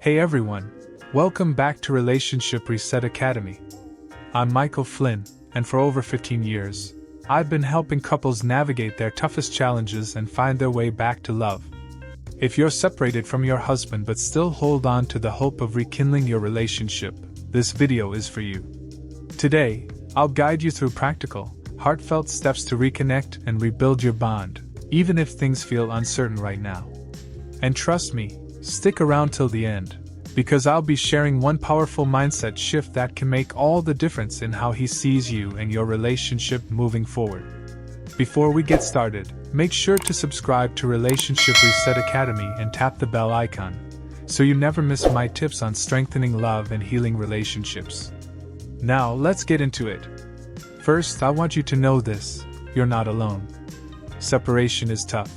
Hey everyone, welcome back to Relationship Reset Academy. I'm Michael Flynn, and for over 15 years, I've been helping couples navigate their toughest challenges and find their way back to love. If you're separated from your husband but still hold on to the hope of rekindling your relationship, this video is for you. Today, I'll guide you through practical, heartfelt steps to reconnect and rebuild your bond, even if things feel uncertain right now. And trust me, stick around till the end, because I'll be sharing one powerful mindset shift that can make all the difference in how he sees you and your relationship moving forward. Before we get started, make sure to subscribe to Relationship Reset Academy and tap the bell icon, so you never miss my tips on strengthening love and healing relationships. Now, let's get into it. First, I want you to know this: you're not alone. Separation is tough.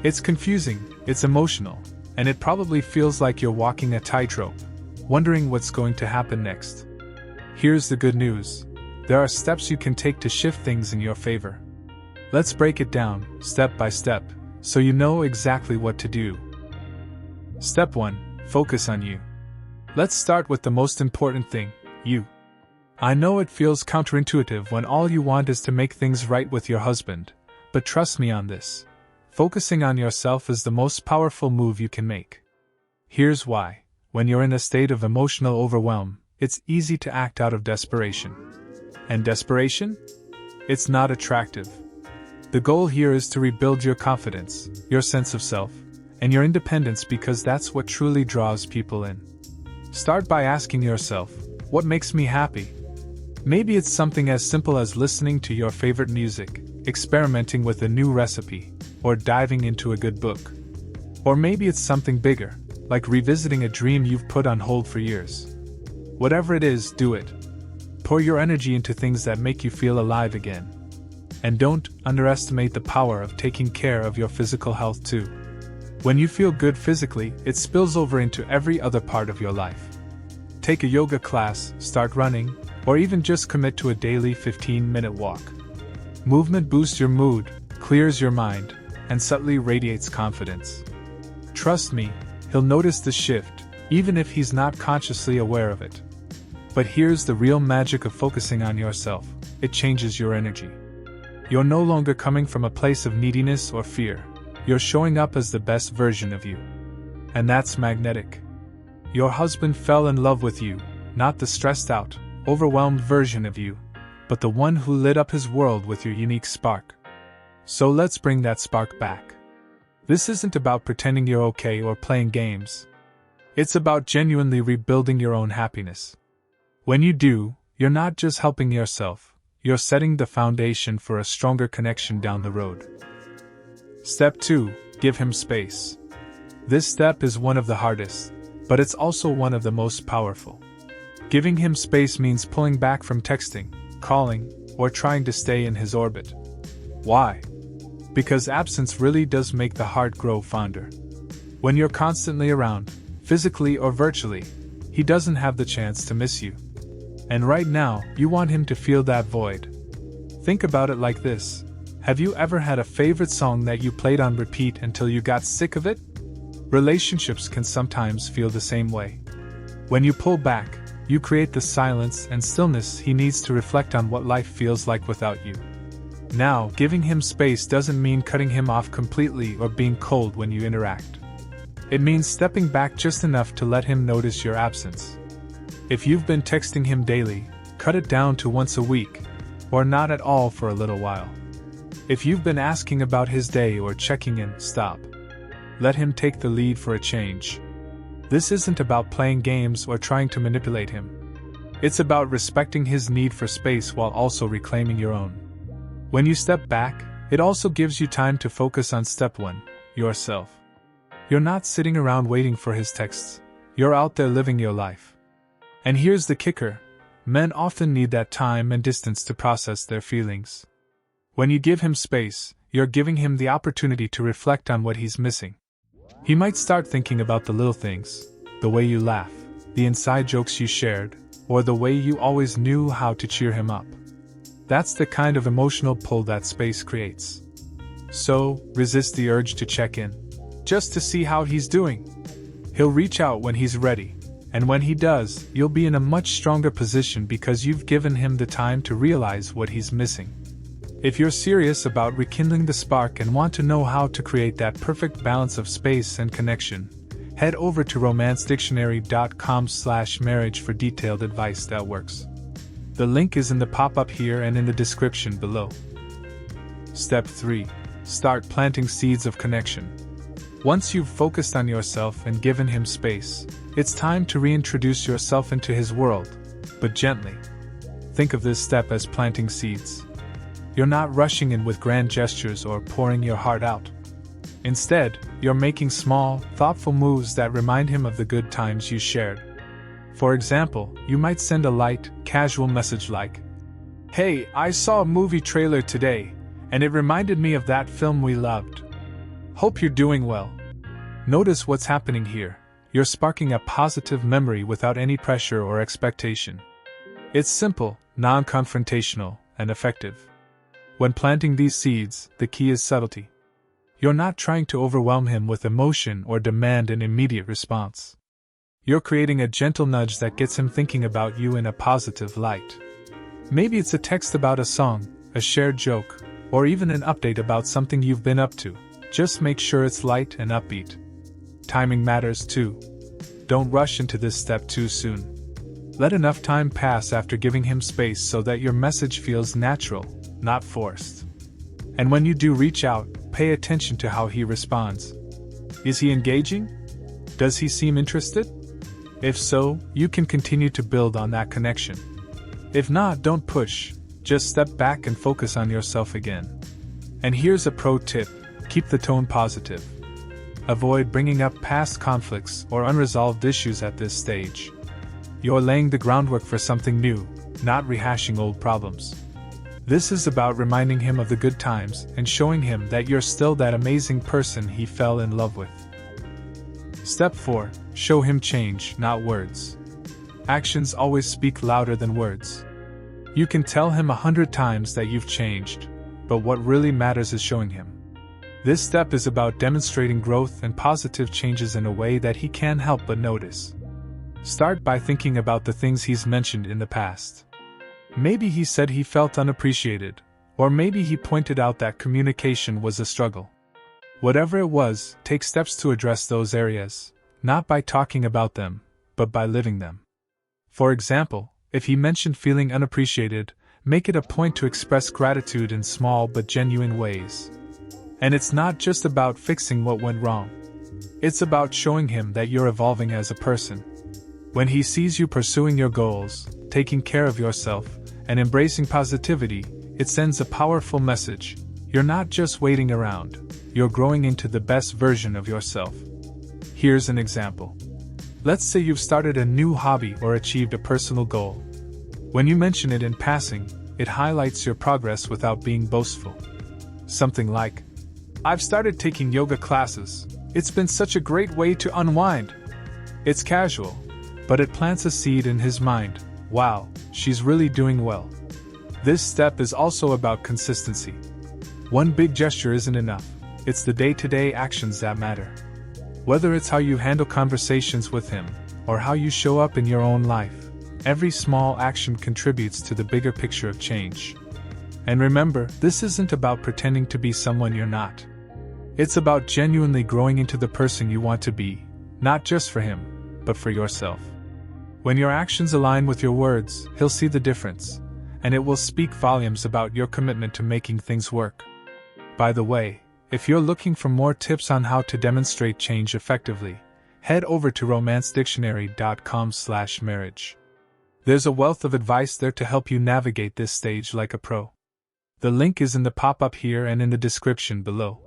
It's confusing, it's emotional, and it probably feels like you're walking a tightrope, wondering what's going to happen next. Here's the good news: there are steps you can take to shift things in your favor. Let's break it down, step by step, so you know exactly what to do. Step 1. Focus on you. Let's start with the most important thing: you. I know it feels counterintuitive when all you want is to make things right with your husband, but trust me on this. Focusing on yourself is the most powerful move you can make. Here's why: when you're in a state of emotional overwhelm, it's easy to act out of desperation. And desperation? It's not attractive. The goal here is to rebuild your confidence, your sense of self, and your independence, because that's what truly draws people in. Start by asking yourself, what makes me happy? Maybe it's something as simple as listening to your favorite music, experimenting with a new recipe, or diving into a good book. Or maybe it's something bigger, like revisiting a dream you've put on hold for years. Whatever it is, do it. Pour your energy into things that make you feel alive again. And don't underestimate the power of taking care of your physical health too. When you feel good physically, it spills over into every other part of your life. Take a yoga class, start running, or even just commit to a daily 15-minute walk. Movement boosts your mood, clears your mind, and subtly radiates confidence. Trust me, he'll notice the shift, even if he's not consciously aware of it. But here's the real magic of focusing on yourself: it changes your energy. You're no longer coming from a place of neediness or fear. You're showing up as the best version of you. And that's magnetic. Your husband fell in love with you, not the stressed out, overwhelmed version of you, but the one who lit up his world with your unique spark. So let's bring that spark back. This isn't about pretending you're okay or playing games. It's about genuinely rebuilding your own happiness. When you do, you're not just helping yourself, you're setting the foundation for a stronger connection down the road. Step 2. Give him space. This step is one of the hardest, but it's also one of the most powerful. Giving him space means pulling back from texting, calling, or trying to stay in his orbit. Why? Because absence really does make the heart grow fonder. When you're constantly around, physically or virtually, he doesn't have the chance to miss you. And right now, you want him to feel that void. Think about it like this: have you ever had a favorite song that you played on repeat until you got sick of it? Relationships can sometimes feel the same way. When you pull back, you create the silence and stillness he needs to reflect on what life feels like without you. Now, giving him space doesn't mean cutting him off completely or being cold when you interact. It means stepping back just enough to let him notice your absence. If you've been texting him daily, cut it down to once a week, or not at all for a little while. If you've been asking about his day or checking in, stop. Let him take the lead for a change. This isn't about playing games or trying to manipulate him. It's about respecting his need for space while also reclaiming your own. When you step back, it also gives you time to focus on step 1, yourself. You're not sitting around waiting for his texts. You're out there living your life. And here's the kicker: men often need that time and distance to process their feelings. When you give him space, you're giving him the opportunity to reflect on what he's missing. He might start thinking about the little things: the way you laugh, the inside jokes you shared, or the way you always knew how to cheer him up. That's the kind of emotional pull that space creates. So, resist the urge to check in, just to see how he's doing. He'll reach out when he's ready, and when he does, you'll be in a much stronger position because you've given him the time to realize what he's missing. If you're serious about rekindling the spark and want to know how to create that perfect balance of space and connection, head over to romancedictionary.com/marriage for detailed advice that works. The link is in the pop-up here and in the description below. Step 3. Start planting seeds of connection. Once you've focused on yourself and given him space, it's time to reintroduce yourself into his world, but gently. Think of this step as planting seeds. You're not rushing in with grand gestures or pouring your heart out. Instead, you're making small, thoughtful moves that remind him of the good times you shared. For example, you might send a light, casual message like, "Hey, I saw a movie trailer today, and it reminded me of that film we loved. Hope you're doing well." Notice what's happening here. You're sparking a positive memory without any pressure or expectation. It's simple, non-confrontational, and effective. When planting these seeds, the key is subtlety. You're not trying to overwhelm him with emotion or demand an immediate response. You're creating a gentle nudge that gets him thinking about you in a positive light. Maybe it's a text about a song, a shared joke, or even an update about something you've been up to. Just make sure it's light and upbeat. Timing matters too. Don't rush into this step too soon. Let enough time pass after giving him space so that your message feels natural, not forced. And when you do reach out, pay attention to how he responds. Is he engaging? Does he seem interested? If so, you can continue to build on that connection. If not, don't push. Just step back and focus on yourself again. And here's a pro tip: keep the tone positive. Avoid bringing up past conflicts or unresolved issues at this stage. You're laying the groundwork for something new, not rehashing old problems. This is about reminding him of the good times and showing him that you're still that amazing person he fell in love with. Step 4. Show him change, not words. Actions always speak louder than words. You can tell him 100 times that you've changed, but what really matters is showing him. This step is about demonstrating growth and positive changes in a way that he can't help but notice. Start by thinking about the things he's mentioned in the past. Maybe he said he felt unappreciated, or maybe he pointed out that communication was a struggle. Whatever it was, take steps to address those areas, not by talking about them, but by living them. For example, if he mentioned feeling unappreciated, make it a point to express gratitude in small but genuine ways. And it's not just about fixing what went wrong. It's about showing him that you're evolving as a person. When he sees you pursuing your goals, taking care of yourself, and embracing positivity, it sends a powerful message. You're not just waiting around, you're growing into the best version of yourself. Here's an example. Let's say you've started a new hobby or achieved a personal goal. When you mention it in passing, it highlights your progress without being boastful. Something like, "I've started taking yoga classes. It's been such a great way to unwind." It's casual, but it plants a seed in his mind. Wow, she's really doing well. This step is also about consistency. One big gesture isn't enough. It's the day-to-day actions that matter. Whether it's how you handle conversations with him, or how you show up in your own life, every small action contributes to the bigger picture of change. And remember, this isn't about pretending to be someone you're not. It's about genuinely growing into the person you want to be, not just for him, but for yourself. When your actions align with your words, he'll see the difference, and it will speak volumes about your commitment to making things work. By the way, if you're looking for more tips on how to demonstrate change effectively, head over to romancedictionary.com/marriage. There's a wealth of advice there to help you navigate this stage like a pro. The link is in the pop-up here and in the description below.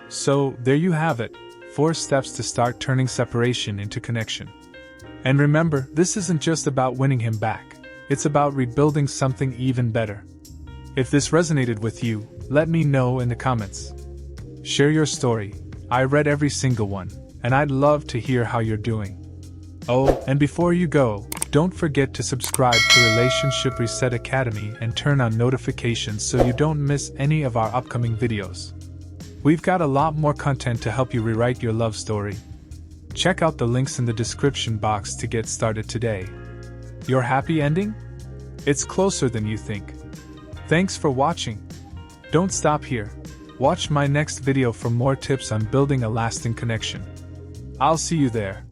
So, there you have it, 4 steps to start turning separation into connection. And remember, this isn't just about winning him back, it's about rebuilding something even better. If this resonated with you, let me know in the comments. Share your story. I read every single one, and I'd love to hear how you're doing. Oh, and before you go, don't forget to subscribe to Relationship Reset Academy and turn on notifications so you don't miss any of our upcoming videos. We've got a lot more content to help you rewrite your love story. Check out the links in the description box to get started today. Your happy ending? It's closer than you think. Thanks for watching. Don't stop here. Watch my next video for more tips on building a lasting connection. I'll see you there.